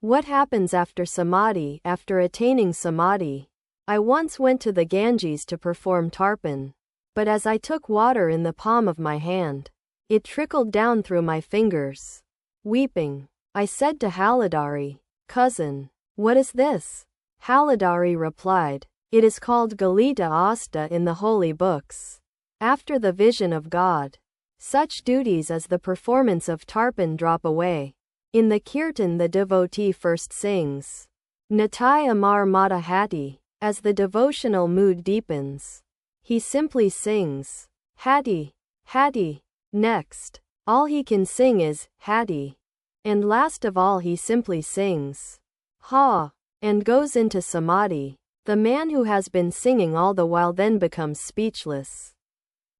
What happens after samadhi? After attaining samadhi, I once went to the Ganges to perform tarpan. But as I took water in the palm of my hand, it trickled down through my fingers. Weeping, I said to Haladari, "Cousin, what is this?" Haladari replied, "It is called Galita Asta in the holy books. After the vision of God, such duties as the performance of tarpan drop away. In the kirtan the devotee first sings, Natai Amar Mata Hati. As the devotional mood deepens, he simply sings, Hati, Hati. Next, all he can sing is, Hati. And last of all he simply sings, Ha, and goes into samadhi. The man who has been singing all the while then becomes speechless.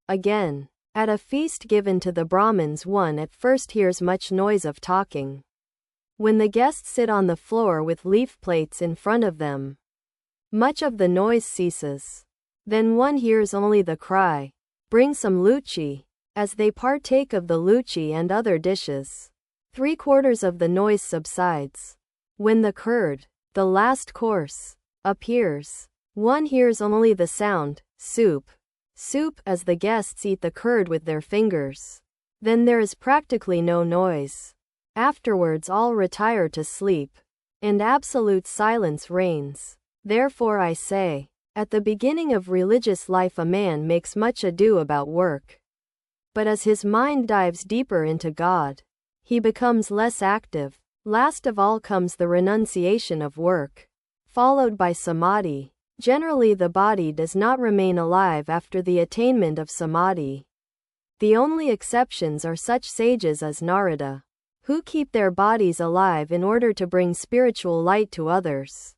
Again, at a feast given to the Brahmins, one at first hears much noise of talking. When the guests sit on the floor with leaf plates in front of them, much of the noise ceases. Then one hears only the cry, "Bring some luchi," as they partake of the luchi and other dishes. 3/4 of the noise subsides. When the curd, the last course, appears, one hears only the sound, soup, soup, as the guests eat the curd with their fingers. Then there is practically no noise. Afterwards all retire to sleep, and absolute silence reigns. Therefore I say, at the beginning of religious life a man makes much ado about work. But as his mind dives deeper into God, he becomes less active. Last of all comes the renunciation of work, followed by samadhi. Generally the body does not remain alive after the attainment of samadhi. The only exceptions are such sages as Narada, who keep their bodies alive in order to bring spiritual light to others.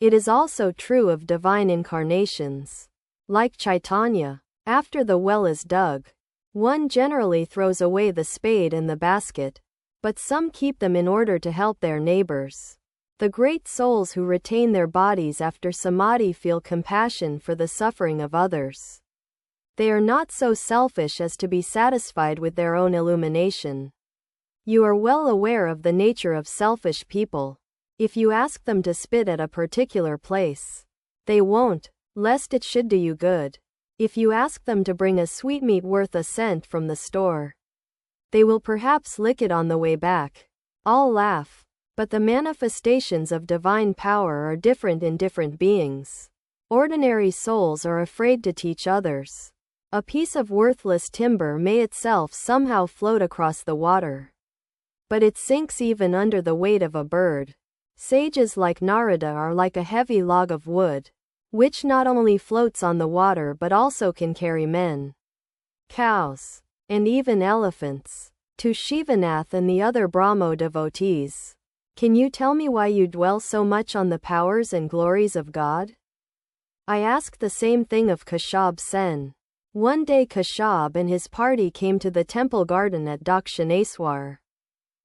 It is also true of divine incarnations. Like Chaitanya, after the well is dug, one generally throws away the spade and the basket, but some keep them in order to help their neighbors. The great souls who retain their bodies after samadhi feel compassion for the suffering of others. They are not so selfish as to be satisfied with their own illumination. You are well aware of the nature of selfish people. If you ask them to spit at a particular place, they won't, lest it should do you good. If you ask them to bring a sweetmeat worth a cent from the store, they will perhaps lick it on the way back. All laugh. But the manifestations of divine power are different in different beings. Ordinary souls are afraid to teach others. A piece of worthless timber may itself somehow float across the water, but it sinks even under the weight of a bird. Sages like Narada are like a heavy log of wood, which not only floats on the water but also can carry men, cows, and even elephants. To Shivanath and the other Brahmo devotees, can you tell me why you dwell so much on the powers and glories of God? I asked the same thing of Kashab Sen. One day Kashab and his party came to the temple garden at Dakshineswar.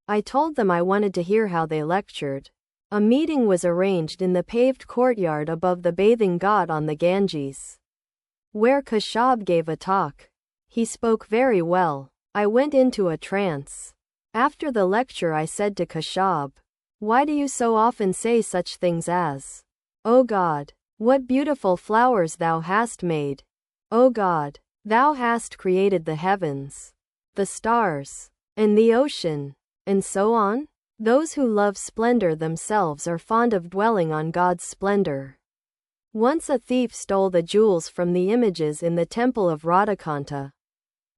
I told them I wanted to hear how they lectured. A meeting was arranged in the paved courtyard above the bathing ghat on the Ganges, where Kashab gave a talk. He spoke very well. I went into a trance. After the lecture I said to Kashab, "Why do you so often say such things as, 'O God, what beautiful flowers thou hast made. O God, thou hast created the heavens, the stars, and the ocean,' and so on?" Those who love splendor themselves are fond of dwelling on God's splendor. Once a thief stole the jewels from the images in the temple of Radhakanta.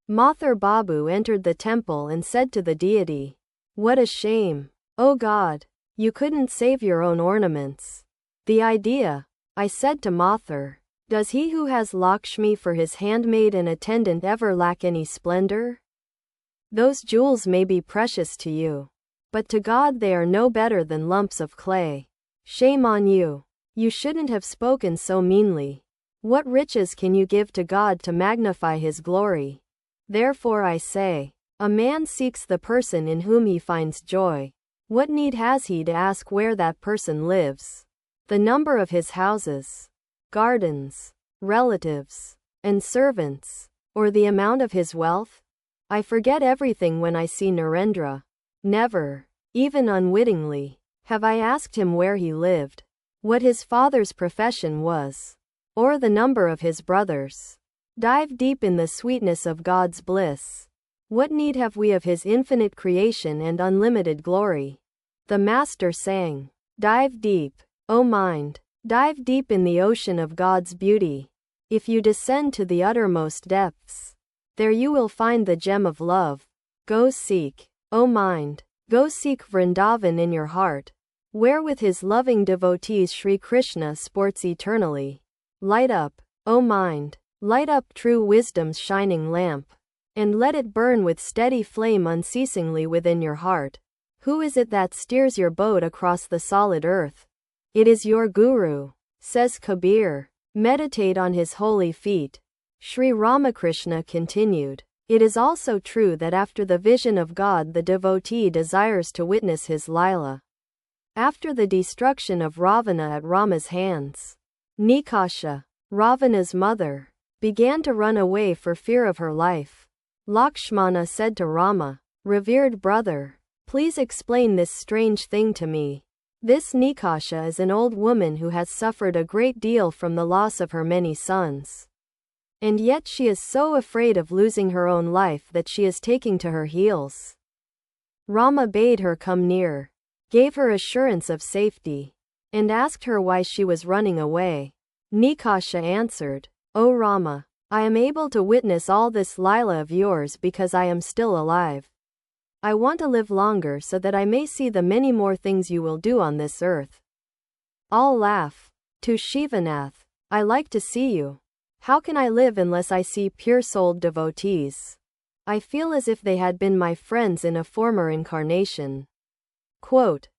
Mathur Babu entered the temple and said to the deity, "What a shame, O God, you couldn't save your own ornaments." "The idea," I said to Mathur. "Does he who has Lakshmi for his handmaid and attendant ever lack any splendor? Those jewels may be precious to you, but to God they are no better than lumps of clay. Shame on you. You shouldn't have spoken so meanly. What riches can you give to God to magnify his glory? Therefore I say, a man seeks the person in whom he finds joy. What need has he to ask where that person lives, the number of his houses, gardens, relatives, and servants, or the amount of his wealth? I forget everything when I see Narendra. Never, even unwittingly, Have I asked him where he lived, what his father's profession was, or the number of his brothers? Dive deep in the sweetness of God's bliss. What need have we of his infinite creation and unlimited glory? The Master sang. Dive deep, O mind. Dive deep in the ocean of God's beauty. If you descend to the uttermost depths, there you will find the gem of love. Go seek, O mind. Go seek Vrindavan in your heart, where with his loving devotees Sri Krishna sports eternally. Light up, O mind. Light up true wisdom's shining lamp, and let it burn with steady flame unceasingly within your heart. Who is it that steers your boat across the solid earth? It is your Guru, says Kabir. Meditate on his holy feet. Sri Ramakrishna continued. It is also true that after the vision of God the devotee desires to witness his Lila. After the destruction of Ravana at Rama's hands, Nikasha, Ravana's mother, began to run away for fear of her life. Lakshmana said to Rama, "Revered brother, please explain this strange thing to me. This Nikasha is an old woman who has suffered a great deal from the loss of her many sons. And yet she is so afraid of losing her own life that she is taking to her heels." Rama bade her come near, gave her assurance of safety, and asked her why she was running away. Nikasha answered, "O Rama, I am able to witness all this Lila of yours because I am still alive. I want to live longer so that I may see the many more things you will do on this earth." All laugh. To Shivanath, "I like to see you. How can I live unless I see pure-souled devotees? I feel as if they had been my friends in a former incarnation." Quote,